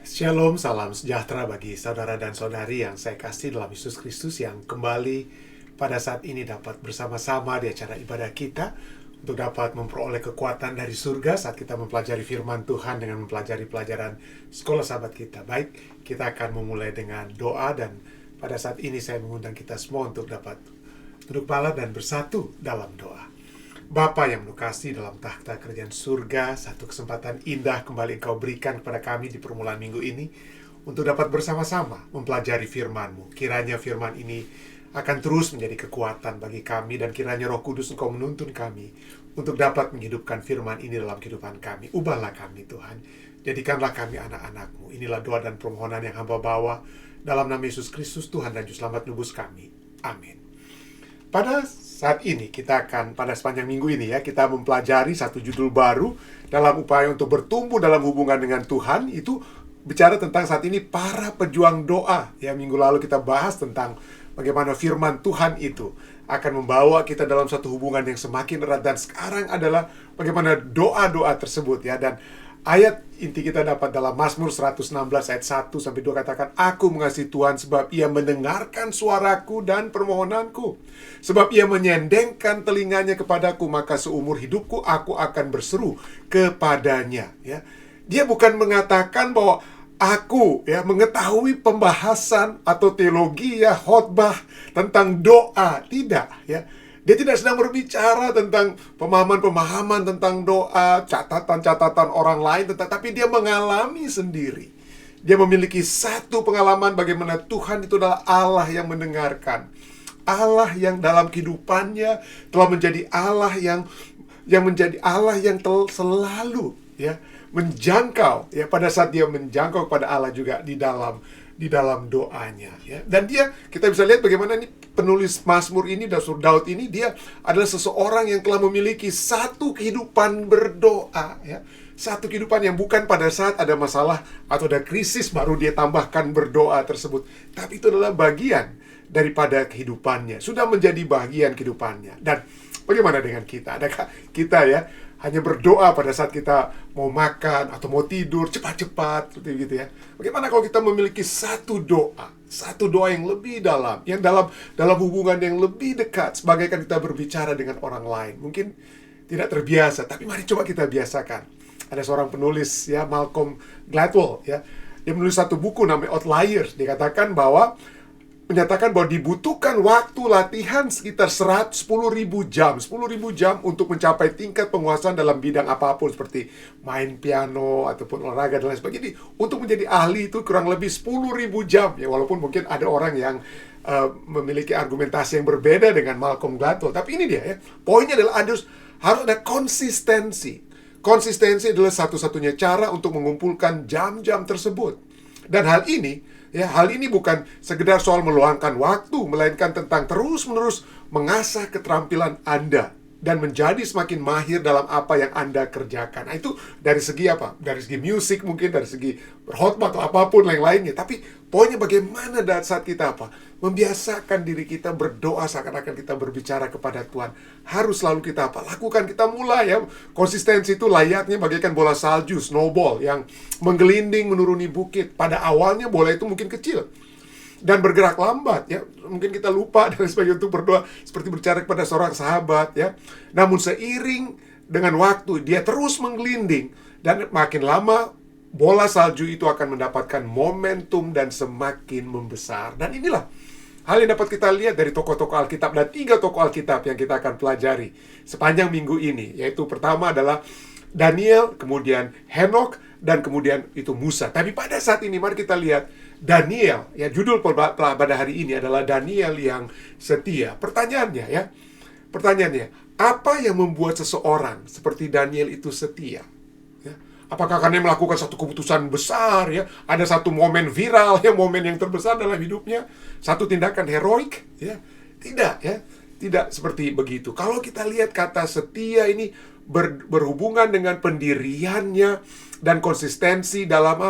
Shalom, salam sejahtera bagi saudara dan saudari yang saya kasih dalam Yesus Kristus yang kembali pada saat ini dapat bersama-sama di acara ibadah kita untuk dapat memperoleh kekuatan dari surga saat kita mempelajari firman Tuhan dengan mempelajari pelajaran sekolah sahabat kita. Baik, kita akan memulai dengan doa dan pada saat ini saya mengundang kita semua untuk dapat duduk pala dan bersatu dalam doa. Bapa yang menukasi dalam takhta kerajaan surga, satu kesempatan indah kembali Engkau berikan kepada kami di permulaan minggu ini untuk dapat bersama-sama mempelajari firman-Mu. Kiranya firman ini akan terus menjadi kekuatan bagi kami dan kiranya Roh Kudus Engkau menuntun kami untuk dapat menghidupkan firman ini dalam kehidupan kami. Ubahlah kami Tuhan, jadikanlah kami anak-anak-Mu. Inilah doa dan permohonan yang hamba bawa dalam nama Yesus Kristus Tuhan dan Juru Selamat nebus kami. Amin. Pada saat ini kita akan pada sepanjang minggu ini kita mempelajari satu judul baru dalam upaya untuk bertumbuh dalam hubungan dengan Tuhan. Itu bicara tentang saat ini para pejuang doa. Minggu lalu kita bahas tentang bagaimana firman Tuhan itu akan membawa kita dalam satu hubungan yang semakin erat, dan sekarang adalah bagaimana doa-doa tersebut dan ayat inti kita dapat dalam Mazmur 116 ayat 1-2 katakan, Aku mengasihi Tuhan sebab Ia mendengarkan suaraku dan permohonanku. Sebab Ia menyendengkan telinganya kepadaku, maka seumur hidupku aku akan berseru kepadanya. Dia bukan mengatakan bahwa aku mengetahui pembahasan atau teologi khotbah tentang doa. Tidak. Dia tidak sedang berbicara tentang pemahaman-pemahaman tentang doa, catatan-catatan orang lain, tetapi dia mengalami sendiri. Dia memiliki satu pengalaman bagaimana Tuhan itu adalah Allah yang mendengarkan. Allah yang dalam kehidupannya telah menjadi Allah yang menjadi Allah yang selalu menjangkau pada saat dia menjangkau kepada Allah juga di dalam doanya Dan kita bisa lihat bagaimana ini penulis Mazmur ini, Daud ini, dia adalah seseorang yang telah memiliki satu kehidupan berdoa Satu kehidupan yang bukan pada saat ada masalah atau ada krisis baru dia tambahkan berdoa tersebut, tapi itu adalah bagian daripada kehidupannya, sudah menjadi bagian kehidupannya. Dan bagaimana dengan kita? Adakah kita hanya berdoa pada saat kita mau makan atau mau tidur cepat-cepat seperti gitu Bagaimana kalau kita memiliki satu doa yang lebih dalam, yang dalam hubungan yang lebih dekat, sebagaikan kita berbicara dengan orang lain. Mungkin tidak terbiasa, tapi mari coba kita biasakan. Ada seorang penulis Malcolm Gladwell dia menulis satu buku namanya Outliers. Dia menyatakan bahwa dibutuhkan waktu latihan sekitar 10.000 jam untuk mencapai tingkat penguasaan dalam bidang apapun, seperti main piano ataupun olahraga dan lain sebagainya. Untuk menjadi ahli itu kurang lebih 10.000 jam walaupun mungkin ada orang yang memiliki argumentasi yang berbeda dengan Malcolm Gladwell. Tapi ini dia poinnya adalah harus ada konsistensi. Konsistensi adalah satu-satunya cara untuk mengumpulkan jam-jam tersebut. Dan hal ini bukan sekedar soal meluangkan waktu, melainkan tentang terus-menerus mengasah keterampilan Anda dan menjadi semakin mahir dalam apa yang Anda kerjakan. Nah, itu dari segi apa? Dari segi musik mungkin, dari segi berkhotbah atau apapun yang lainnya. Tapi poinnya bagaimana saat kita membiasakan diri kita berdoa seakan-akan kita berbicara kepada Tuhan. Harus selalu kita lakukan, kita mulai Konsistensi itu layaknya bagaikan bola salju, snowball yang menggelinding menuruni bukit. Pada awalnya bola itu mungkin kecil dan bergerak lambat mungkin kita lupa dan sebagainya untuk berdoa seperti berbicara kepada seorang sahabat Namun seiring dengan waktu dia terus menggelinding, dan makin lama bola salju itu akan mendapatkan momentum dan semakin membesar. Dan inilah hal yang dapat kita lihat dari tokoh-tokoh Alkitab. Dan 3 tokoh Alkitab yang kita akan pelajari sepanjang minggu ini, yaitu pertama adalah Daniel, kemudian Henokh, dan kemudian itu Musa. Tapi pada saat ini mari kita lihat Daniel, judul pada hari ini adalah Daniel yang setia. Pertanyaannya, apa yang membuat seseorang seperti Daniel itu setia? Apakah karena melakukan satu keputusan besar, ada satu momen viral, momen yang terbesar dalam hidupnya, satu tindakan heroik? Tidak, tidak seperti begitu. Kalau kita lihat kata setia ini berhubungan dengan pendiriannya dan konsistensi dalam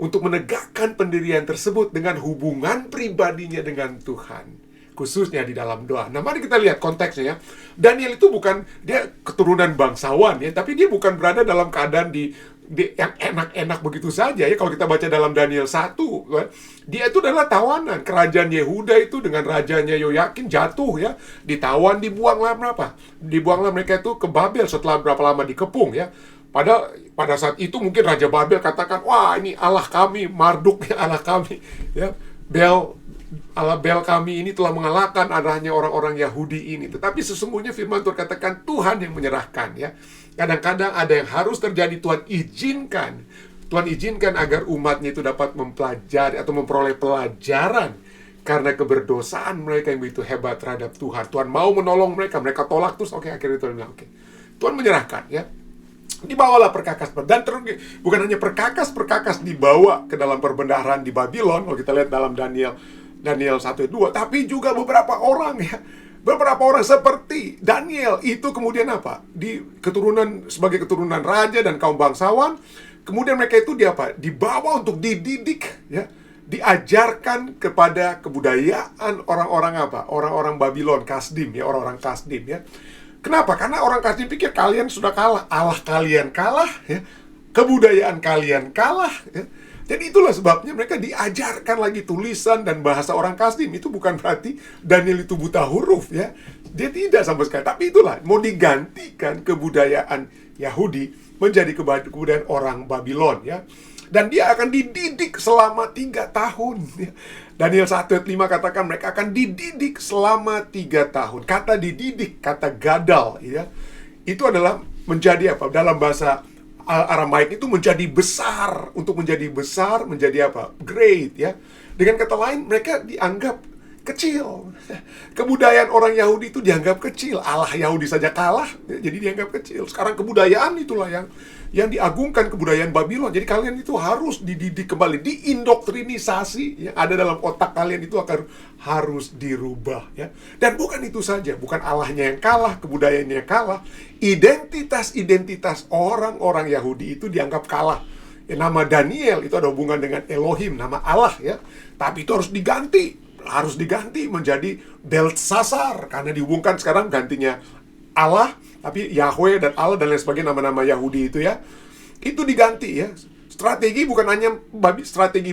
untuk menegakkan pendirian tersebut dengan hubungan pribadinya dengan Tuhan. khususnya di dalam doa. Nah, mari kita lihat konteksnya ya. Daniel itu bukan, dia keturunan bangsawan ya, tapi dia bukan berada dalam keadaan di yang enak-enak begitu saja ya. Kalau kita baca dalam Daniel 1, dia itu adalah tawanan. Kerajaan Yehuda itu dengan rajanya Yoyakin jatuh ya, ditawan, dibuanglah berapa? Dibuanglah mereka itu ke Babel setelah berapa lama dikepung ya. Pada saat itu mungkin Raja Babel katakan, wah ini Allah kami, Marduk ya Allah kami ya, Allah Bel kami ini telah mengalahkan adanya orang-orang Yahudi ini. Tetapi sesungguhnya firman Tuhan katakan Tuhan yang menyerahkan ya. Kadang-kadang ada yang harus terjadi, Tuhan izinkan. Tuhan izinkan agar umatnya itu dapat mempelajari atau memperoleh pelajaran karena keberdosaan mereka yang begitu hebat terhadap Tuhan. Tuhan mau menolong mereka, mereka tolak terus. Oke, akhirnya Tuhan bilang, oke. Tuhan menyerahkan ya. Dibawalah perkakas, dan bukan hanya perkakas dibawa ke dalam perbendaharaan di Babylon. Kalau kita lihat dalam Daniel 1 2, tapi juga beberapa orang ya. Beberapa orang seperti Daniel itu kemudian apa? Sebagai keturunan raja dan kaum bangsawan, kemudian mereka itu dibawa untuk dididik ya, diajarkan kepada kebudayaan orang-orang apa? Orang-orang Babylon, Kasdim ya, orang-orang Kasdim ya. Kenapa? Karena orang Kasdim pikir kalian sudah kalah, Allah kalian kalah ya, kebudayaan kalian kalah ya. Jadi itulah sebabnya mereka diajarkan lagi tulisan dan bahasa orang Kasdim. Itu bukan berarti Daniel itu buta huruf ya. Dia tidak sama sekali. Tapi itulah, mau digantikan kebudayaan Yahudi menjadi kebudayaan orang Babylon ya. Dan dia akan dididik selama 3 tahun ya. Daniel 1 ayat 5 katakan mereka akan dididik selama 3 tahun. Kata dididik, kata gadal ya, itu adalah menjadi apa? Dalam bahasa Aramaik itu menjadi besar. Untuk menjadi besar, menjadi apa? Great ya. Dengan kata lain, mereka dianggap kecil. Kebudayaan orang Yahudi itu dianggap kecil. Allah Yahudi saja kalah ya, jadi dianggap kecil. Sekarang kebudayaan itulah yang diagungkan, kebudayaan Babylon. Jadi kalian itu harus dididik kembali, diindoktrinisasi yang ada dalam otak kalian itu harus dirubah ya. Dan bukan itu saja, bukan Allahnya yang kalah, kebudayaannya yang kalah, identitas orang-orang Yahudi itu dianggap kalah. Ya, nama Daniel itu ada hubungan dengan Elohim, nama Allah ya. Tapi itu harus diganti menjadi Beltsasar, karena dihubungkan sekarang gantinya Allah, tapi Yahweh dan Allah dan lain sebagainya, nama-nama Yahudi itu ya, itu diganti ya. Strategi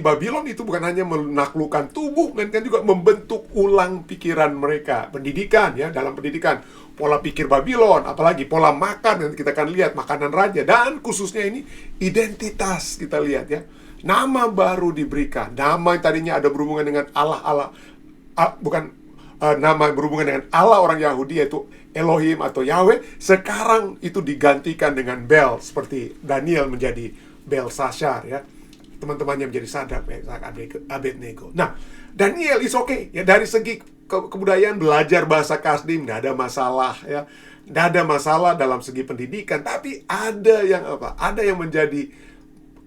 Babylon itu bukan hanya menaklukkan tubuh, melainkan juga membentuk ulang pikiran mereka. Pendidikan ya, dalam pendidikan pola pikir Babylon, apalagi pola makan, yang kita akan lihat makanan raja, dan khususnya ini identitas kita lihat ya. Nama baru diberikan, nama yang tadinya ada berhubungan dengan nama berhubungan dengan Allah orang Yahudi yaitu Elohim atau Yahweh, sekarang itu digantikan dengan Bel, seperti Daniel menjadi Belsasar ya, teman-temannya menjadi Sadrak, Mesak, Abednego. Nah, Daniel is okay ya, dari segi kebudayaan, belajar bahasa Kasdim nggak ada masalah ya, nggak ada masalah dalam segi pendidikan. Tapi ada yang apa? Ada yang menjadi,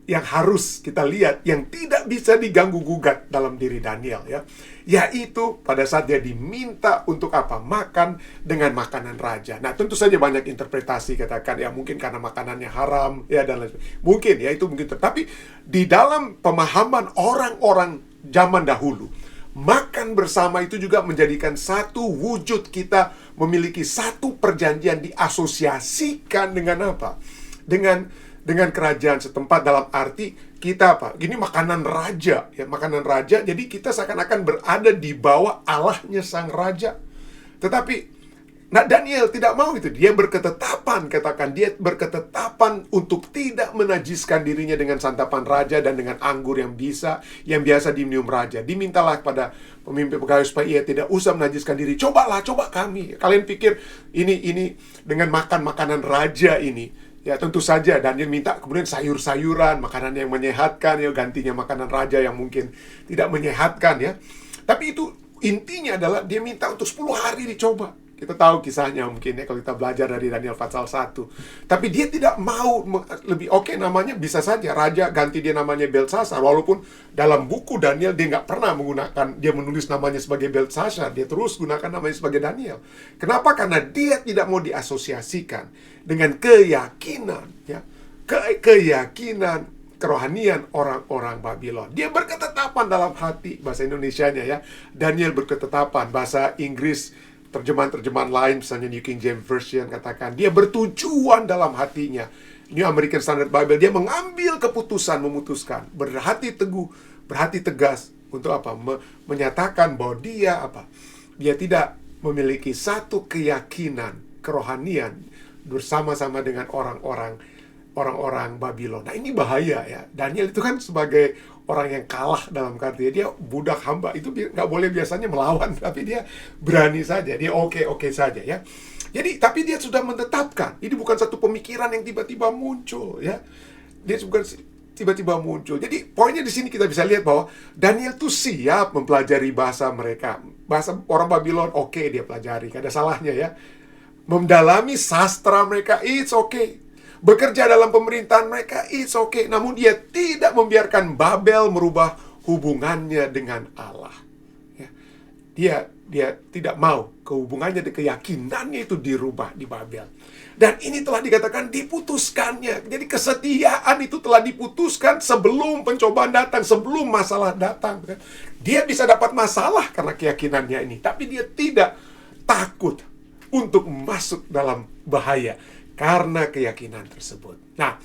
yang harus kita lihat, yang tidak bisa diganggu gugat dalam diri Daniel ya, yaitu pada saat dia diminta untuk apa? Makan dengan makanan raja. Nah, tentu saja banyak interpretasi, katakan ya mungkin karena makanannya haram ya, dan lain sebagainya. Mungkin ya, itu mungkin. Tapi di dalam pemahaman orang-orang zaman dahulu, makan bersama itu juga menjadikan satu wujud kita memiliki satu perjanjian, diasosiasikan dengan apa? Dengan kerajaan setempat, dalam arti kita apa? Gini, makanan raja ya, makanan raja. Jadi kita seakan-akan berada di bawah Allahnya sang raja. Tetapi Daniel tidak mau itu. Dia berketetapan, katakan dia berketetapan untuk tidak menajiskan dirinya dengan santapan raja dan dengan anggur yang biasa diminum raja. Dimintalah kepada pemimpin pegawai supaya ia tidak usah menajiskan diri. Coba kami. Kalian pikir ini dengan makan makanan raja ini, ya tentu saja Daniel minta kemudian sayur-sayuran, makanan yang menyehatkan ya, gantinya makanan raja yang mungkin tidak menyehatkan ya. Tapi itu intinya adalah dia minta untuk 10 hari dicoba. Kita tahu kisahnya mungkin ya, kalau kita belajar dari Daniel pasal 1. Tapi dia tidak mau lebih oke, namanya bisa saja raja ganti dia namanya Beltsasar. Walaupun dalam buku Daniel dia nggak pernah menggunakan, dia menulis namanya sebagai Beltsasar. Dia terus gunakan namanya sebagai Daniel. Kenapa? Karena dia tidak mau diasosiasikan dengan keyakinan ya, keyakinan kerohanian orang-orang Babylon. Dia berketetapan dalam hati, bahasa Indonesianya ya. Daniel berketetapan, bahasa Inggris terjemahan lain, misalnya New King James Version katakan dia bertujuan dalam hatinya New American Standard Bible, dia mengambil keputusan, memutuskan, berhati teguh, berhati tegas untuk apa? Menyatakan bahwa dia apa? Dia tidak memiliki satu keyakinan kerohanian bersama-sama dengan orang-orang Babylon. Nah, ini bahaya ya. Daniel itu kan sebagai orang yang kalah dalam artinya dia budak hamba, itu nggak boleh biasanya melawan, tapi dia berani saja, dia oke saja ya. Jadi, tapi dia sudah menetapkan, ini bukan satu pemikiran yang tiba-tiba muncul ya. Dia bukan tiba-tiba muncul. Jadi poinnya di sini kita bisa lihat bahwa Daniel tuh siap mempelajari bahasa mereka. Bahasa orang Babylon, oke, dia pelajari, nggak ada salahnya ya. Mendalami sastra mereka, it's okay. Bekerja dalam pemerintahan mereka, it's okay. Namun dia tidak membiarkan Babel merubah hubungannya dengan Allah. Ya. Dia tidak mau hubungannya, keyakinannya itu dirubah di Babel. Dan ini telah dikatakan diputuskannya. Jadi kesetiaan itu telah diputuskan sebelum pencobaan datang, sebelum masalah datang. Dia bisa dapat masalah karena keyakinannya ini, tapi dia tidak takut untuk masuk dalam bahaya karena keyakinan tersebut. Nah,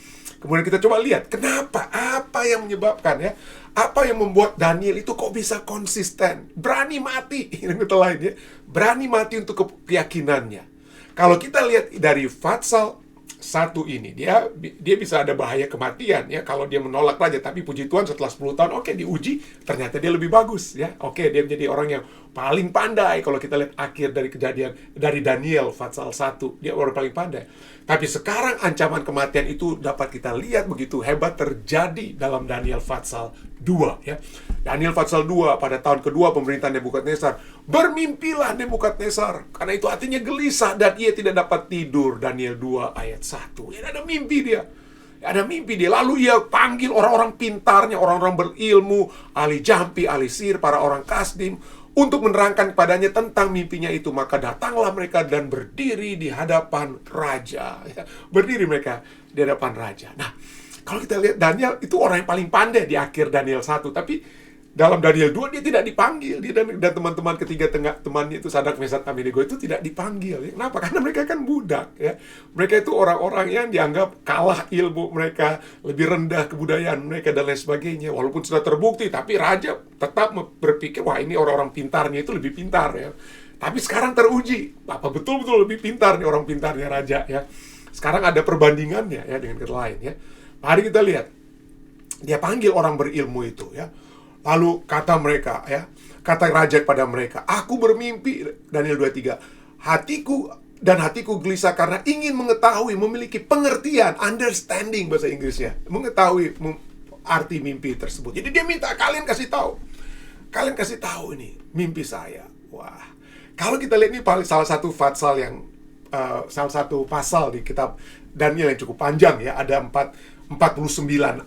kemudian kita coba lihat kenapa, apa yang menyebabkan ya, apa yang membuat Daniel itu kok bisa konsisten, berani mati, ini kata lain ya, berani mati untuk keyakinannya. Kalau kita lihat dari Fatsal 1 ini, dia bisa ada bahaya kematian ya kalau dia menolak raja, tapi puji Tuhan setelah 10 tahun oke, diuji, ternyata dia lebih bagus ya. Oke, dia menjadi orang yang paling pandai. Kalau kita lihat akhir dari kejadian dari Daniel Fatsal 1, dia orang paling pandai. Tapi sekarang ancaman kematian itu dapat kita lihat begitu hebat terjadi dalam Daniel Fatsal 2 ya. Daniel Fatsal 2 pada tahun kedua pemerintahan Nebukadnezar. Bermimpilah Nebukadnezar, karena itu hatinya gelisah dan ia tidak dapat tidur. Daniel 2 ayat 1. Ya, ada mimpi dia. Ada mimpi dia. Lalu ia panggil orang-orang pintarnya, orang-orang berilmu, ahli jampi, ahli sihir, para orang kasdim, untuk menerangkan kepadanya tentang mimpinya itu. Maka datanglah mereka dan berdiri di hadapan raja. Berdiri mereka di hadapan raja. Nah, kalau kita lihat Daniel itu orang yang paling pandai di akhir Daniel 1. Tapi dalam Daniel 2 dia tidak dipanggil. Dia dan teman-teman ketiga temannya itu, Sadrak, Mesak, Abednego itu tidak dipanggil. Kenapa? Karena mereka kan budak ya. Mereka itu orang-orang yang dianggap kalah ilmu mereka, lebih rendah kebudayaan mereka dan lain sebagainya. Walaupun sudah terbukti, tapi raja tetap berpikir, wah ini orang-orang pintarnya itu lebih pintar ya. Tapi sekarang teruji, apa betul-betul lebih pintar nih orang pintarnya raja ya. Sekarang ada perbandingannya ya dengan kata lain ya. Mari kita lihat. Dia panggil orang berilmu itu ya. Lalu kata mereka ya, kata raja kepada mereka, aku bermimpi, Daniel 2:3, hatiku gelisah karena ingin mengetahui, memiliki pengertian, understanding bahasa Inggrisnya, mengetahui arti mimpi tersebut. Jadi dia minta kalian kasih tahu ini mimpi saya. Wah, kalau kita lihat ini salah satu fatsal yang salah satu pasal di kitab Daniel yang cukup panjang ya, ada 49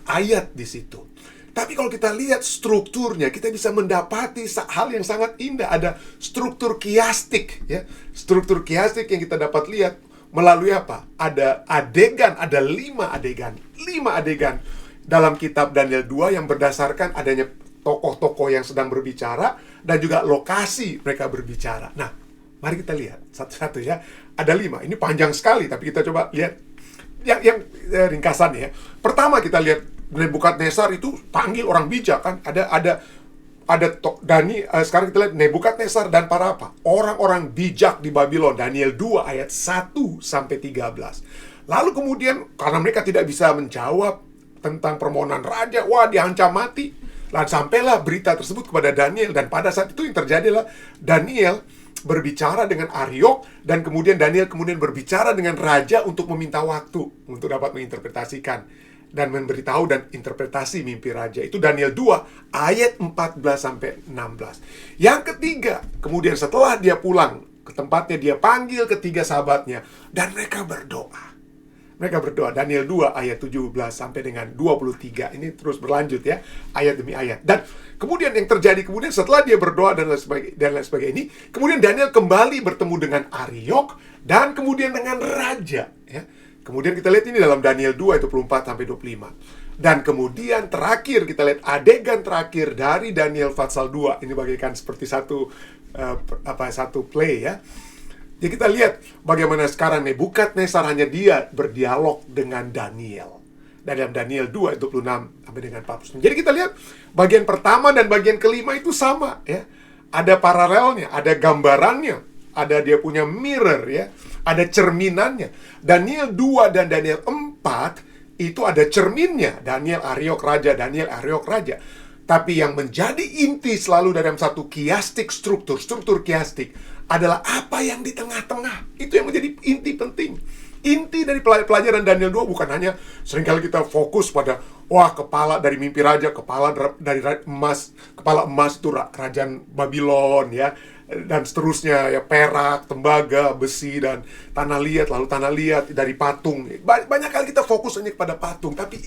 ayat di situ. Tapi kalau kita lihat strukturnya, kita bisa mendapati hal yang sangat indah. Ada struktur kiastik ya. Struktur kiastik yang kita dapat lihat melalui apa? Ada adegan, ada 5 adegan. 5 adegan dalam kitab Daniel 2 yang berdasarkan adanya tokoh-tokoh yang sedang berbicara dan juga lokasi mereka berbicara. Nah, mari kita lihat satu-satu ya. Ada 5. Ini panjang sekali, tapi kita coba lihat yang ringkasannya ya. Pertama kita lihat Nebukadnezar itu panggil orang bijak kan, sekarang kita lihat Nebukadnezar dan para apa? Orang-orang bijak di Babylon, Daniel 2 ayat 1 sampai 13. Lalu kemudian karena mereka tidak bisa menjawab tentang permohonan raja, wah diancam mati. Lalu sampailah berita tersebut kepada Daniel, dan pada saat itu yang terjadi adalah Daniel berbicara dengan Ariok, dan kemudian Daniel berbicara dengan raja untuk meminta waktu untuk dapat menginterpretasikan dan memberitahu dan interpretasi mimpi raja. Itu Daniel 2 ayat 14 sampai 16. Yang ketiga, kemudian setelah dia pulang ke tempatnya, dia panggil ketiga sahabatnya dan mereka berdoa. Daniel 2 ayat 17 sampai dengan 23. Ini terus berlanjut ya, ayat demi ayat. Dan kemudian yang terjadi kemudian setelah dia berdoa dan lain sebagainya ini, kemudian Daniel kembali bertemu dengan Ariok dan kemudian dengan raja ya. Kemudian kita lihat ini dalam Daniel 2 ayat 24 sampai 25. Dan kemudian terakhir kita lihat adegan terakhir dari Daniel Fatsal 2. Ini bagaikan seperti satu play ya. Jadi kita lihat bagaimana sekarang Nebukadnezar hanya dia berdialog dengan Daniel. Dalam Daniel 2, 26 sampai dengan 49. Jadi kita lihat bagian pertama dan bagian kelima itu sama ya. Ada paralelnya, ada gambarannya, ada dia punya mirror ya, ada cerminannya. Daniel 2 dan Daniel 4 itu ada cerminnya. Daniel Ariok Raja, Daniel Ariok Raja. Tapi yang menjadi inti selalu dalam satu kiastik struktur kiastik adalah apa yang di tengah-tengah. Itu yang menjadi inti penting. Inti dari pelajaran Daniel 2 bukan hanya seringkali kita fokus pada kepala dari mimpi raja, kepala dari emas, kepala emas itu kerajaan Babylon ya, dan seterusnya ya, perak, tembaga, besi dan tanah liat, lalu tanah liat dari patung. Banyak kali kita fokus hanya kepada patung, tapi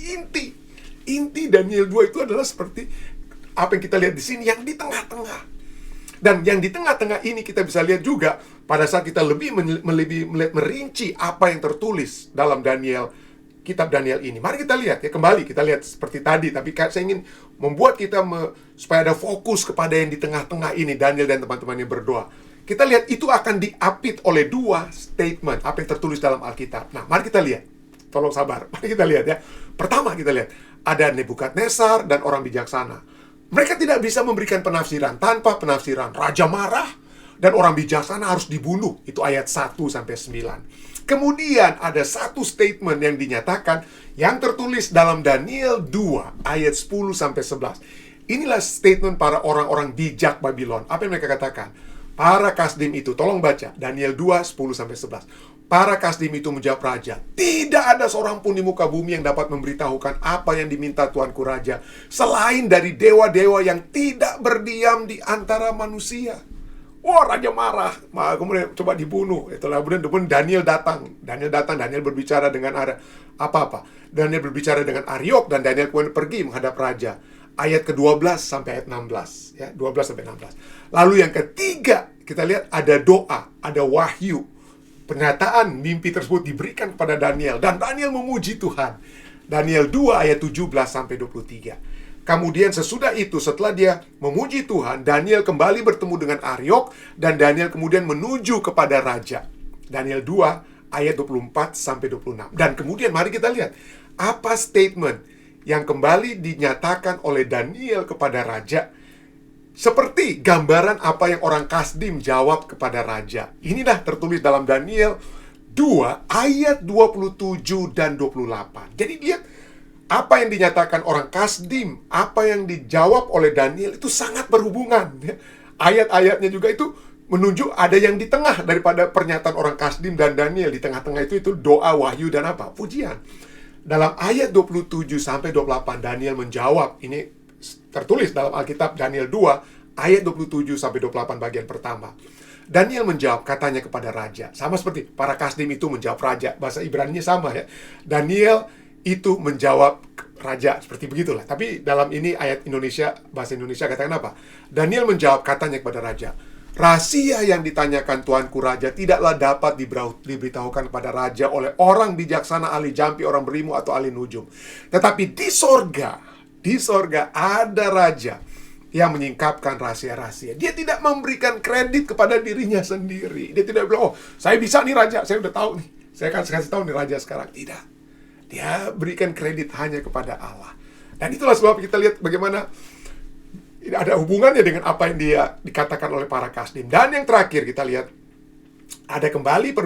inti Daniel 2 itu adalah seperti apa yang kita lihat di sini, yang di tengah-tengah. Dan yang di tengah-tengah ini kita bisa lihat juga pada saat kita lebih merinci apa yang tertulis dalam kitab Daniel ini. Mari kita lihat ya, kembali kita lihat seperti tadi, tapi saya ingin membuat kita supaya ada fokus kepada yang di tengah-tengah ini. Daniel dan teman-temannya berdoa. Kita lihat itu akan diapit oleh dua statement apa yang tertulis dalam Alkitab. Nah, mari kita lihat. Tolong sabar. Mari kita lihat ya. Pertama kita lihat ada Nebukadnezar dan orang bijaksana. Mereka tidak bisa memberikan penafsiran. Tanpa penafsiran, raja marah dan orang bijaksana harus dibunuh. Itu ayat 1-9. Kemudian ada satu statement yang dinyatakan yang tertulis dalam Daniel 2 ayat 10-11. Inilah statement para orang-orang bijak Babylon. Apa yang mereka katakan? Para kasdim itu, tolong baca Daniel 2 10-11. Para kasdim itu menjawab raja, tidak ada seorang pun di muka bumi yang dapat memberitahukan apa yang diminta Tuanku Raja, selain dari dewa-dewa yang tidak berdiam di antara manusia. Wah, raja marah, kemudian coba dibunuh. Itulah kemudian Daniel datang. Daniel berbicara dengan Daniel berbicara dengan Ariok, dan Daniel kemudian pergi menghadap raja. Ayat ke-12 sampai ayat 16 ya, 12 sampai 16. Lalu yang ketiga, kita lihat ada doa, ada wahyu. Pernyataan mimpi tersebut diberikan kepada Daniel, dan Daniel memuji Tuhan. Daniel 2 ayat 17 sampai 23. Kemudian sesudah itu, setelah dia memuji Tuhan, Daniel kembali bertemu dengan Ariok, dan Daniel kemudian menuju kepada raja. Daniel 2 ayat 24 sampai 26. Dan kemudian mari kita lihat apa statement yang kembali dinyatakan oleh Daniel kepada raja. Seperti gambaran apa yang orang Kasdim jawab kepada raja. Inilah tertulis dalam Daniel 2 ayat 27 dan 28. Jadi lihat apa yang dinyatakan orang Kasdim, apa yang dijawab oleh Daniel itu sangat berhubungan. Ayat-ayatnya juga itu menunjuk ada yang di tengah daripada pernyataan orang Kasdim dan Daniel. Di tengah-tengah itu doa, wahyu, dan pujian. Dalam ayat 27 sampai 28 Daniel menjawab. Ini tertulis dalam Alkitab Daniel 2 ayat 27 sampai 28 bagian pertama. Daniel menjawab, katanya kepada raja. Sama seperti para kasdim itu menjawab raja. Bahasa Ibraninya sama ya. Daniel itu menjawab raja, seperti begitulah. Tapi dalam ini ayat Indonesia, bahasa Indonesia katakan apa? Daniel menjawab, katanya kepada raja, rahasia yang ditanyakan Tuanku Raja tidaklah dapat diberitahukan kepada raja oleh orang bijaksana, ahli jampi, orang berilmu, atau ahli nujum. Tetapi di sorga ada raja yang menyingkapkan rahasia-rahasia. Dia tidak memberikan kredit kepada dirinya sendiri. Dia tidak bilang, saya bisa nih raja, saya udah tahu nih, saya akan kasih tahu nih raja sekarang. Tidak. Dia berikan kredit hanya kepada Allah. Dan itulah sebab kita lihat bagaimana ada hubungannya dengan apa yang dia dikatakan oleh para kasdim. Dan yang terakhir kita lihat ada kembali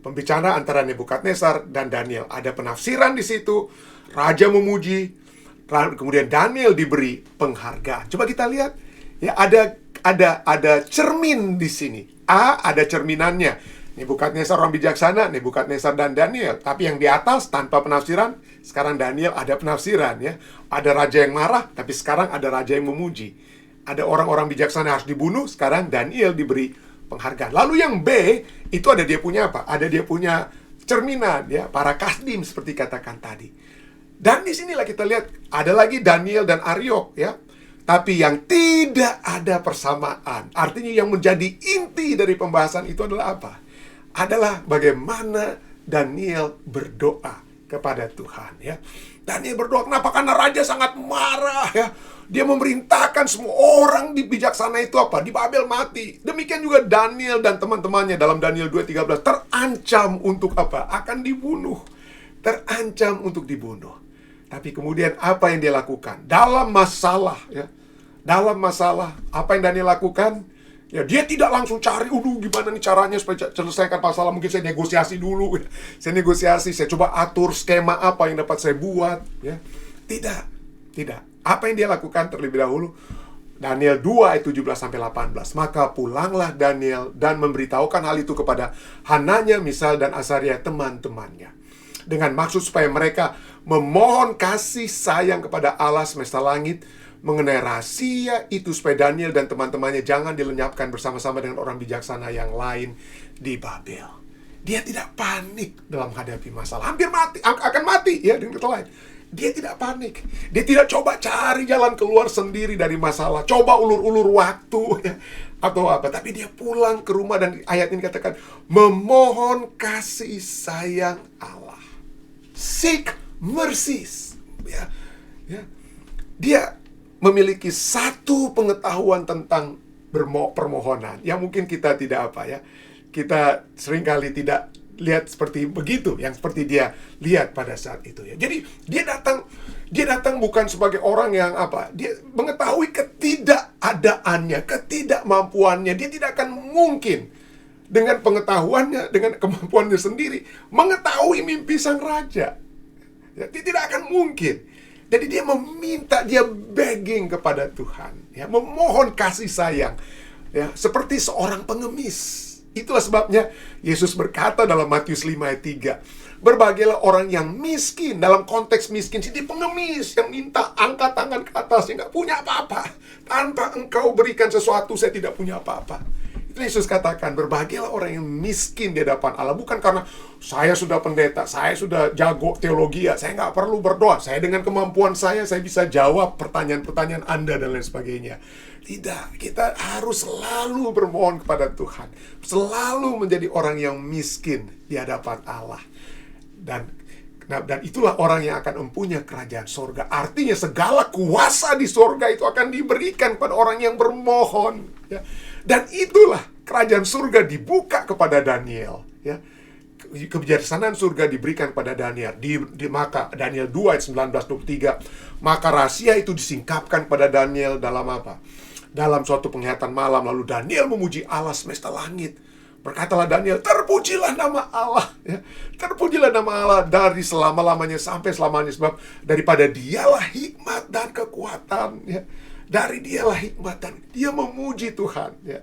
pembicaraan antara Nebukadnezar dan Daniel. Ada penafsiran di situ. Raja memuji, kemudian Daniel diberi penghargaan. Coba kita lihat, ya ada cermin di sini. Ada cerminannya. Nebukadnezar orang bijaksana, Nebukadnezar dan Daniel. Tapi yang di atas tanpa penafsiran, sekarang Daniel ada penafsiran ya. Ada raja yang marah, tapi sekarang ada raja yang memuji. Ada orang-orang bijaksana harus dibunuh, sekarang Daniel diberi penghargaan. Lalu yang B, itu ada dia punya apa? Ada dia punya cerminan ya, para kasdim seperti katakan tadi. Dan di sinilah kita lihat ada lagi Daniel dan Ariok ya. Tapi yang tidak ada persamaan. Artinya yang menjadi inti dari pembahasan itu adalah apa? Adalah bagaimana Daniel berdoa. kepada Tuhan, ya. Daniel berdoa, kenapa? Karena raja sangat marah, ya. Dia memerintahkan semua orang di bijaksana itu apa? Di Babel mati. Demikian juga Daniel dan teman-temannya dalam Daniel 2:13 terancam untuk apa? Akan dibunuh. Terancam untuk dibunuh. Tapi kemudian apa yang dia lakukan? Dalam masalah, ya. Dalam masalah, apa yang Daniel lakukan? Ya, dia tidak langsung cari, gimana nih caranya supaya selesaikan masalah. Mungkin saya negosiasi dulu. Saya negosiasi, saya coba atur skema apa yang dapat saya buat, ya. Tidak. Apa yang dia lakukan terlebih dahulu? Daniel 2 ayat 17-18. Maka pulanglah Daniel dan memberitahukan hal itu kepada Hananya, Misal, dan Azaria teman-temannya, dengan maksud supaya mereka memohon kasih sayang kepada Allah semesta langit mengenai rahasia itu, supaya Daniel dan teman-temannya jangan dilenyapkan bersama-sama dengan orang bijaksana yang lain di Babel. Dia tidak panik dalam menghadapi masalah. Hampir mati, akan mati, ya, dengan kata lain. Dia tidak panik. Dia tidak coba cari jalan keluar sendiri dari masalah, coba ulur-ulur waktu, ya, atau apa. Tapi dia pulang ke rumah dan ayat ini katakan memohon kasih sayang Allah. Seek mercies, ya. Dia memiliki satu pengetahuan tentang permohonan yang mungkin kita tidak kita seringkali tidak lihat seperti begitu, yang seperti dia lihat pada saat itu, ya. Jadi dia datang bukan sebagai orang yang dia mengetahui ketidakadaannya, ketidakmampuannya. Dia tidak akan mungkin dengan pengetahuannya, dengan kemampuannya sendiri mengetahui mimpi sang raja, ya. Dia tidak akan mungkin. Jadi dia meminta, dia begging kepada Tuhan, ya, memohon kasih sayang, ya, seperti seorang pengemis. Itulah sebabnya Yesus berkata dalam Matius 5 ayat 3, berbahagialah orang yang miskin. Dalam konteks miskin, jadi pengemis yang minta, angkat tangan ke atas, yang gak punya apa-apa. Tanpa engkau berikan sesuatu, saya tidak punya apa-apa. Itu Yesus katakan, berbahagialah orang yang miskin di hadapan Allah. Bukan karena saya sudah pendeta, saya sudah jago teologi, saya gak perlu berdoa, saya dengan kemampuan saya bisa jawab pertanyaan-pertanyaan Anda dan lain sebagainya. Tidak, kita harus selalu bermohon kepada Tuhan, selalu menjadi orang yang miskin di hadapan Allah. Dan itulah orang yang akan mempunyai kerajaan surga. Artinya segala kuasa di surga itu akan diberikan kepada orang yang bermohon, ya. Dan itulah kerajaan surga dibuka kepada Daniel, ya. Kebijaksanaan surga diberikan kepada Daniel. Maka Daniel 2 ayat 19-23, maka rahasia itu disingkapkan pada Daniel dalam apa? Dalam suatu penglihatan malam. Lalu Daniel memuji Allah semesta langit. Berkatalah Daniel, terpujilah nama Allah, ya. Terpujilah nama Allah dari selama-lamanya sampai selamanya, sebab daripada dialah hikmat dan kekuatan, ya. Dari dialah hikmat dan dia memuji Tuhan, ya.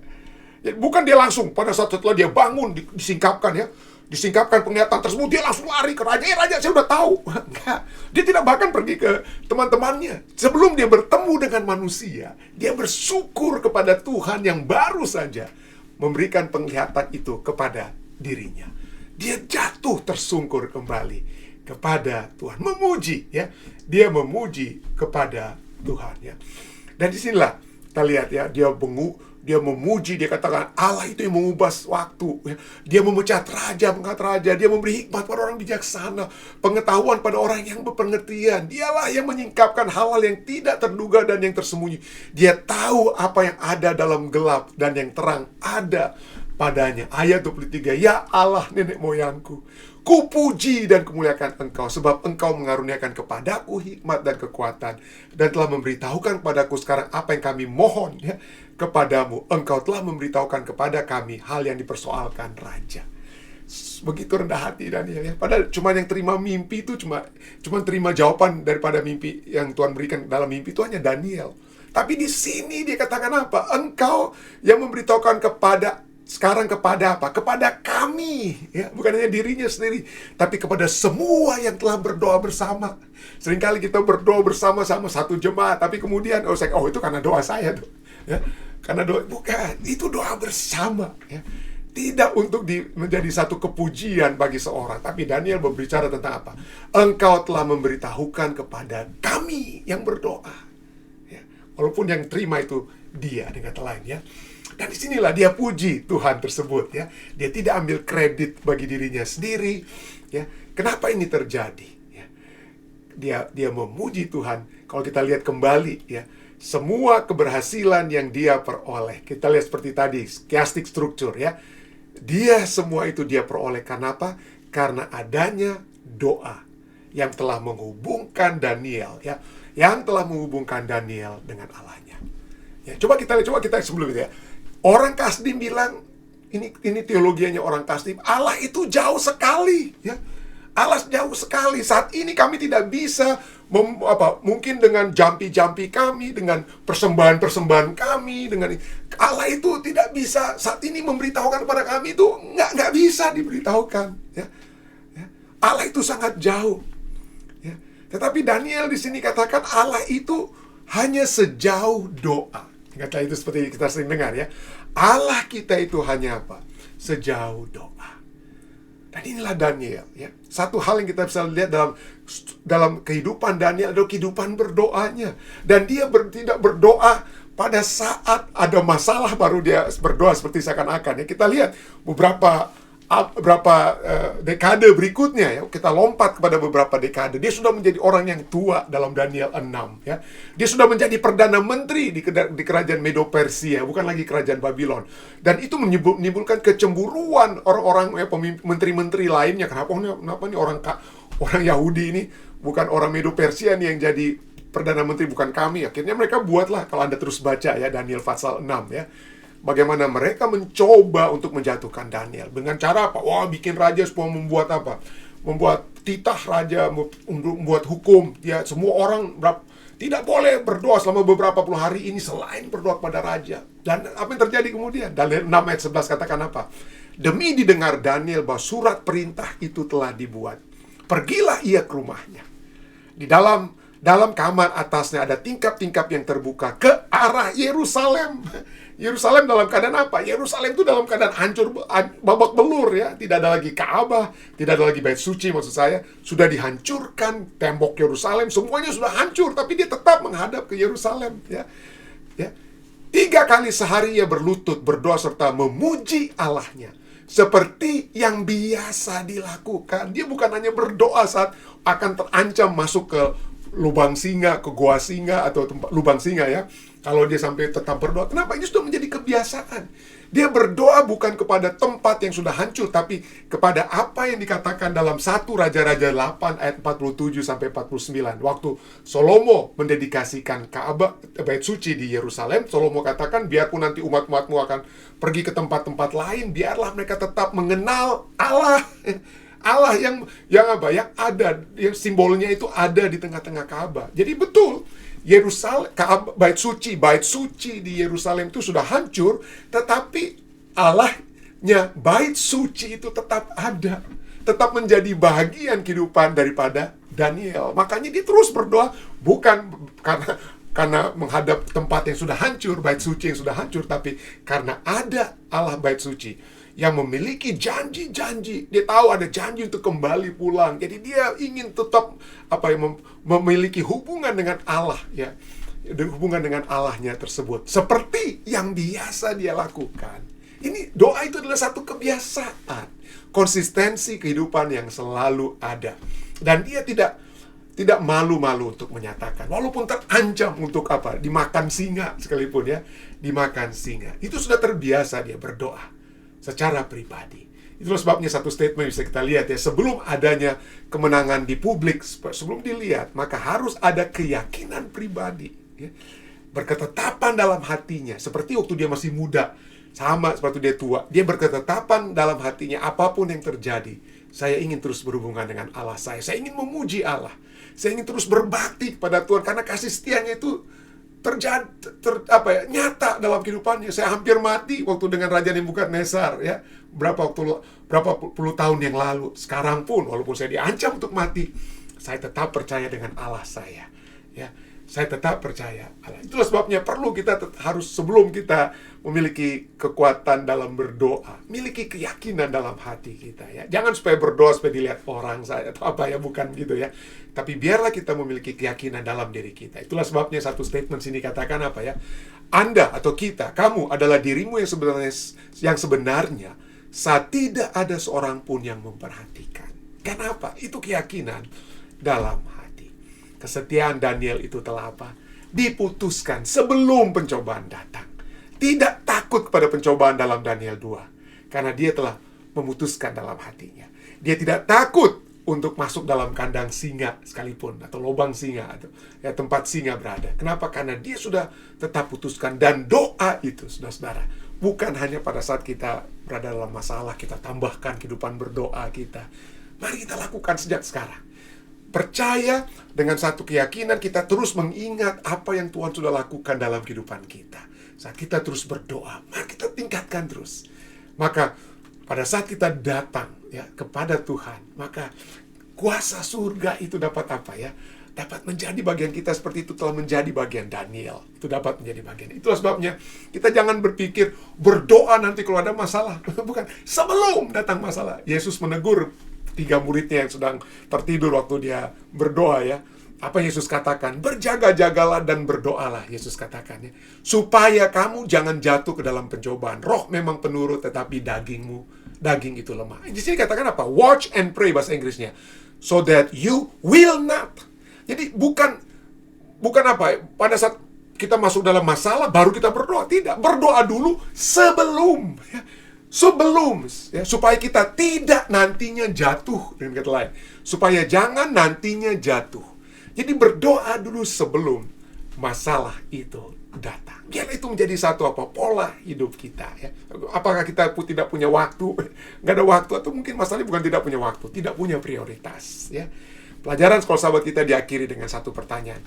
Bukan dia langsung pada saat setelah dia bangun disingkapkan, ya. Disingkapkan penglihatan tersebut, dia langsung lari ke raja. Raja, saya udah tahu. Enggak. Dia tidak bahkan pergi ke teman-temannya. Sebelum dia bertemu dengan manusia, dia bersyukur kepada Tuhan yang baru saja memberikan penglihatan itu kepada dirinya. Dia jatuh tersungkur kembali kepada Tuhan, memuji, ya. Dia memuji kepada Tuhan, ya. Dan disinilah kita lihat, ya, dia memuji, dia katakan Allah itu yang mengubah waktu, ya. Dia memecat raja, mengangkat raja, dia memberi hikmat pada orang bijaksana, pengetahuan pada orang yang berpengertian. Dialah yang menyingkapkan hal-hal yang tidak terduga dan yang tersembunyi. Dia tahu apa yang ada dalam gelap dan yang terang ada padanya. Ayat 23, ya Allah nenek moyangku, kupuji dan kemuliakan Engkau, sebab Engkau mengaruniakan kepadaku hikmat dan kekuatan, dan telah memberitahukan kepadaku sekarang apa yang kami mohon, ya, kepadamu. Engkau telah memberitahukan kepada kami hal yang dipersoalkan raja. Begitu rendah hati Daniel, ya. Padahal cuma yang terima mimpi itu cuma terima jawaban daripada mimpi yang Tuhan berikan dalam mimpi itu hanya Daniel. Tapi di sini dia katakan apa? Engkau yang memberitahukan sekarang kepada apa? Kepada kami, ya, bukan hanya dirinya sendiri, tapi kepada semua yang telah berdoa bersama. Seringkali kita berdoa bersama-sama satu jemaat, tapi kemudian itu karena doa saya tuh, ya. Karena doa, bukan, itu doa bersama, ya. Tidak untuk menjadi satu kepujian bagi seorang, tapi Daniel berbicara tentang apa? Engkau telah memberitahukan kepada kami yang berdoa, ya. Walaupun yang terima itu dia, dengan kata lain, ya. Dan disinilah dia puji Tuhan tersebut, ya. Dia tidak ambil kredit bagi dirinya sendiri, ya. Kenapa ini terjadi? dia memuji Tuhan. Kalau kita lihat kembali ya, semua keberhasilan yang dia peroleh, kita lihat seperti tadi, chiastic structure ya. Dia semua itu dia peroleh karena apa? Karena adanya doa yang telah menghubungkan Daniel ya, yang telah menghubungkan Daniel dengan Allahnya. Ya, coba kita sebelum itu ya. Orang Kasdim bilang, ini teologianya orang Kasdim, Allah itu jauh sekali ya. Allah jauh sekali. Saat ini kami tidak bisa mungkin dengan jampi-jampi kami, dengan persembahan-persembahan kami, dengan Allah itu tidak bisa saat ini memberitahukan kepada kami itu nggak bisa diberitahukan. Ya. Ya. Allah itu sangat jauh. Ya. Tetapi Daniel di sini katakan Allah itu hanya sejauh doa. Ingatlah itu seperti kita sering dengar ya. Allah kita itu hanya apa? Sejauh doa. Dan inilah Daniel ya. Satu hal yang kita bisa lihat dalam kehidupan Daniel adalah kehidupan berdoanya. Dan dia tidak berdoa pada saat ada masalah baru dia berdoa seperti seakan-akan ya. Kita lihat beberapa dekade berikutnya ya, kita lompat kepada beberapa dekade. Dia sudah menjadi orang yang tua dalam Daniel 6 ya. Dia sudah menjadi perdana menteri di kerajaan Medo Persia, bukan lagi kerajaan Babylon. Dan itu menimbulkan kecemburuan orang-orang menteri-menteri lainnya. Kenapa nih orang Yahudi ini bukan orang Medo Persia nih yang jadi perdana menteri, bukan kami. Akhirnya mereka buatlah, kalau Anda terus baca ya Daniel pasal 6 ya. Bagaimana mereka mencoba untuk menjatuhkan Daniel. Dengan cara apa? Wah, bikin raja supaya membuat apa? Membuat titah raja, membuat hukum. Ya, semua orang tidak boleh berdoa selama beberapa puluh hari ini selain berdoa kepada raja. Dan apa yang terjadi kemudian? Daniel 6 ayat 11 katakan apa? Demi didengar Daniel bahwa surat perintah itu telah dibuat, pergilah ia ke rumahnya. Di dalam kamar atasnya ada tingkap-tingkap yang terbuka ke arah Yerusalem. Yerusalem dalam keadaan apa? Yerusalem itu dalam keadaan hancur, babak belur ya. Tidak ada lagi Ka'bah, tidak ada lagi bait suci maksud saya. Sudah dihancurkan tembok Yerusalem, semuanya sudah hancur, tapi dia tetap menghadap ke Yerusalem ya. Ya. 3 kali sehari ia berlutut, berdoa serta memuji Allahnya seperti yang biasa dilakukan. Dia bukan hanya berdoa saat akan terancam masuk ke lubang singa, ke goa singa atau tempat lubang singa ya. Kalau dia sampai tetap berdoa, kenapa? Ini sudah menjadi kebiasaan. Dia berdoa bukan kepada tempat yang sudah hancur, tapi kepada apa yang dikatakan dalam 1 Raja-Raja 8 ayat 47 sampai 49. Waktu Salomo mendedikasikan Ka'bah, bait suci di Yerusalem, Salomo katakan, biarpun nanti umat-umatmu akan pergi ke tempat-tempat lain, biarlah mereka tetap mengenal Allah. Allah yang apa? Yang ada, yang simbolnya itu ada di tengah-tengah Ka'bah. Jadi betul, Yerusalem, bait suci di Yerusalem itu sudah hancur, tetapi Allahnya bait suci itu tetap ada, tetap menjadi bagian kehidupan daripada Daniel. Makanya dia terus berdoa, bukan karena menghadap tempat yang sudah hancur, bait suci yang sudah hancur, tapi karena ada Allah bait suci yang memiliki janji-janji. Dia tahu ada janji untuk kembali pulang. Jadi dia ingin tetap memiliki hubungan dengan Allah ya. Hubungan dengan Allahnya tersebut seperti yang biasa dia lakukan. Ini doa itu adalah satu kebiasaan, konsistensi kehidupan yang selalu ada. Dan dia tidak malu-malu untuk menyatakan, walaupun terancam untuk dimakan singa sekalipun ya, dimakan singa. Itu sudah terbiasa dia berdoa secara pribadi. Itulah sebabnya satu statement bisa kita lihat ya, sebelum adanya kemenangan di publik, sebelum dilihat, maka harus ada keyakinan pribadi ya. Berketetapan dalam hatinya, seperti waktu dia masih muda, sama seperti dia tua, dia berketetapan dalam hatinya, apapun yang terjadi, saya ingin terus berhubungan dengan Allah saya ingin memuji Allah, saya ingin terus berbakti kepada Tuhan, karena kasih setianya itu nyata dalam kehidupannya. Saya hampir mati waktu dengan Raja Nebukadnezar ya, berapa puluh tahun yang lalu. Sekarang pun walaupun saya diancam untuk mati, saya tetap percaya dengan Allah saya ya. Saya tetap percaya Allah. Itulah sebabnya perlu kita harus, sebelum kita memiliki kekuatan dalam berdoa, miliki keyakinan dalam hati kita ya. Jangan supaya berdoa supaya dilihat orang saya atau bukan gitu ya. Tapi biarlah kita memiliki keyakinan dalam diri kita. Itulah sebabnya satu statement sini katakan Anda atau kita, kamu adalah dirimu yang sebenarnya saat tidak ada seorang pun yang memperhatikan. Kenapa? Itu keyakinan dalam hati. Kesetiaan Daniel itu telah apa? Diputuskan sebelum pencobaan datang. Tidak takut kepada pencobaan dalam Daniel 2. Karena dia telah memutuskan dalam hatinya. Dia tidak takut untuk masuk dalam kandang singa sekalipun, atau lubang singa, atau ya, tempat singa berada. Kenapa? Karena dia sudah tetap putuskan. Dan doa itu, saudara-saudara, bukan hanya pada saat kita berada dalam masalah, kita tambahkan kehidupan berdoa kita. Mari kita lakukan sejak sekarang. Percaya dengan satu keyakinan, kita terus mengingat apa yang Tuhan sudah lakukan dalam kehidupan kita. Saat kita terus berdoa, mari kita tingkatkan terus. Maka pada saat kita datang ya kepada Tuhan, maka kuasa surga itu dapat apa ya? Dapat menjadi bagian kita seperti itu telah menjadi bagian Daniel. Itu dapat menjadi bagian. Itulah sebabnya kita jangan berpikir berdoa nanti kalau ada masalah. Bukan, sebelum datang masalah. Yesus menegur 3 muridnya yang sedang tertidur waktu dia berdoa ya. Apa Yesus katakan? Berjaga-jagalah dan berdoalah, Yesus katakan ya. Supaya kamu jangan jatuh ke dalam pencobaan. Roh memang penurut, tetapi daging itu lemah. Di sini katakan apa? Watch and pray bahasa Inggrisnya. So that you will not. Jadi bukan apa? Pada saat kita masuk dalam masalah baru kita berdoa. Tidak, berdoa dulu sebelum ya. Sebelum ya, supaya kita tidak nantinya jatuh, dengan kata lain. Supaya jangan nantinya jatuh. Jadi berdoa dulu sebelum masalah itu datang. Biar itu menjadi satu apa? Pola hidup kita ya. Apakah kita tidak punya waktu? Nggak ada waktu, atau mungkin masalahnya bukan tidak punya waktu, tidak punya prioritas ya. Pelajaran sekolah sahabat kita diakhiri dengan satu pertanyaan.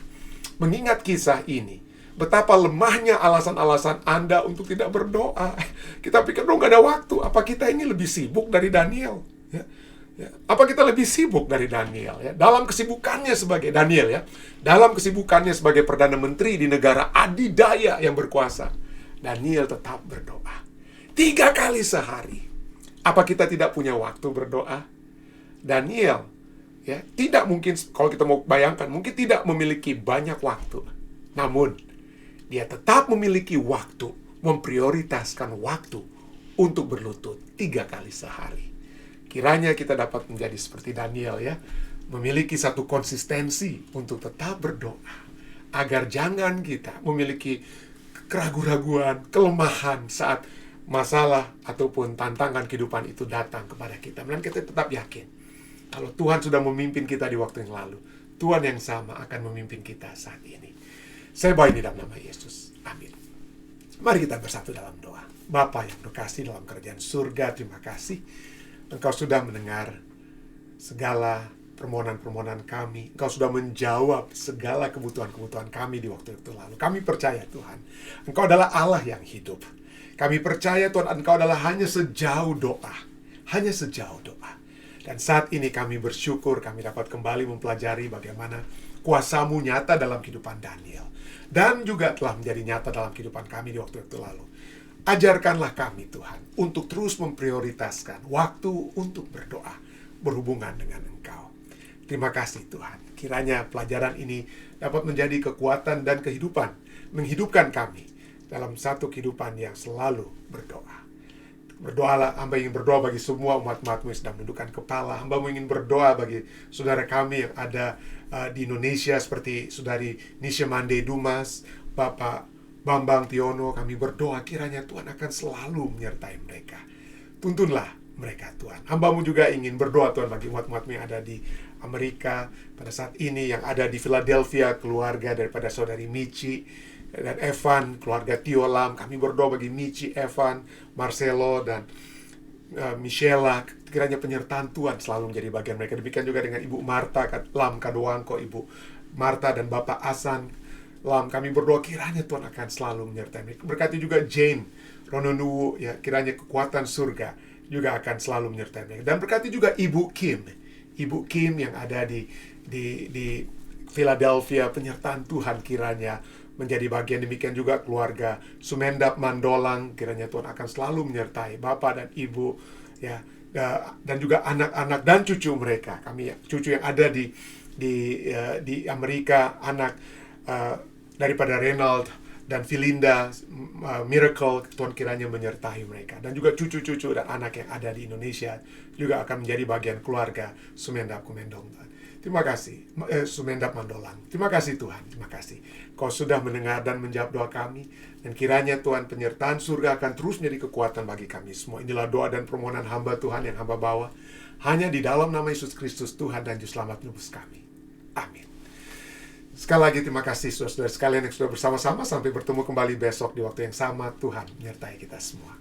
Mengingat kisah ini, betapa lemahnya alasan-alasan Anda untuk tidak berdoa. Kita pikir, nggak ada waktu. Apa kita ini lebih sibuk dari Daniel? Ya. Ya. Apa kita lebih sibuk dari Daniel? Ya? Dalam kesibukannya sebagai Daniel ya, dalam kesibukannya sebagai perdana menteri di negara adidaya yang berkuasa, Daniel tetap berdoa 3 kali sehari. Apa kita tidak punya waktu berdoa? Daniel ya tidak mungkin, kalau kita mau bayangkan, mungkin tidak memiliki banyak waktu, namun dia tetap memiliki waktu, memprioritaskan waktu untuk berlutut 3 kali sehari. Kiranya kita dapat menjadi seperti Daniel ya, memiliki satu konsistensi untuk tetap berdoa, agar jangan kita memiliki keraguan-raguan, kelemahan saat masalah ataupun tantangan kehidupan itu datang kepada kita. Dan kita tetap yakin, kalau Tuhan sudah memimpin kita di waktu yang lalu, Tuhan yang sama akan memimpin kita saat ini. Saya bawa ini dalam nama Yesus. Amin. Mari kita bersatu dalam doa. Bapa yang berkasih dalam kerajaan surga, terima kasih. Engkau sudah mendengar segala permohonan-permohonan kami. Engkau sudah menjawab segala kebutuhan-kebutuhan kami di waktu itu lalu. Kami percaya Tuhan, Engkau adalah Allah yang hidup. Kami percaya Tuhan, Engkau adalah hanya sejauh doa. Hanya sejauh doa. Dan saat ini kami bersyukur kami dapat kembali mempelajari bagaimana kuasa-Mu nyata dalam kehidupan Daniel. Dan juga telah menjadi nyata dalam kehidupan kami di waktu itu lalu. Ajarkanlah kami Tuhan untuk terus memprioritaskan waktu untuk berdoa berhubungan dengan Engkau. Terima kasih Tuhan. Kiranya pelajaran ini dapat menjadi kekuatan dan kehidupan, menghidupkan kami dalam satu kehidupan yang selalu berdoa. Berdoalah, hamba ingin berdoa bagi semua umat-umat-Mu yang sedang menundukkan kepala. Hamba ingin berdoa bagi saudara kami yang ada di Indonesia, seperti saudari Nisha Mande Dumas, Bapak Bambang Tiono. Kami berdoa kiranya Tuhan akan selalu menyertai mereka. Tuntunlah mereka Tuhan. Hamba-Mu juga ingin berdoa Tuhan bagi umat-umat-Mu yang ada di Amerika pada saat ini, yang ada di Philadelphia, keluarga daripada saudari Michi dan Evan, keluarga Tiolam. Kami berdoa bagi Michi, Evan, Marcelo, dan Michela. Kiranya penyertaan Tuhan selalu menjadi bagian mereka. Demikian juga dengan Ibu Marta Lam Kadoangko, Ibu Marta dan Bapak Asan Lam. Kami berdoa kiranya Tuhan akan selalu menyertai mereka. Berkati juga Jane Rononuwu ya, kiranya kekuatan surga juga akan selalu menyertai mereka. Dan berkati juga Ibu Kim yang ada di Philadelphia. Penyertaan Tuhan kiranya menjadi bagian. Demikian juga keluarga Sumendap Mandolang, kiranya Tuhan akan selalu menyertai Bapak dan Ibu ya, dan juga anak-anak dan cucu mereka. Kami cucu yang ada di Amerika, anak daripada Renald dan Philinda, Miracle, Tuhan kiranya menyertai mereka. Dan juga cucu-cucu dan anak yang ada di Indonesia juga akan menjadi bagian keluarga Sumendap Kumendong. Terima kasih, Sumendap Mandolang. Terima kasih Tuhan, terima kasih. Kau sudah mendengar dan menjawab doa kami. Dan kiranya Tuhan penyertaan surga akan terus menjadi kekuatan bagi kami semua. Inilah doa dan permohonan hamba Tuhan yang hamba bawa. Hanya di dalam nama Yesus Kristus, Tuhan dan Juru Selamat menebus kami. Amin. Sekali lagi terima kasih saudara-saudara sekalian yang sudah bersama-sama. Sampai bertemu kembali besok di waktu yang sama. Tuhan menyertai kita semua.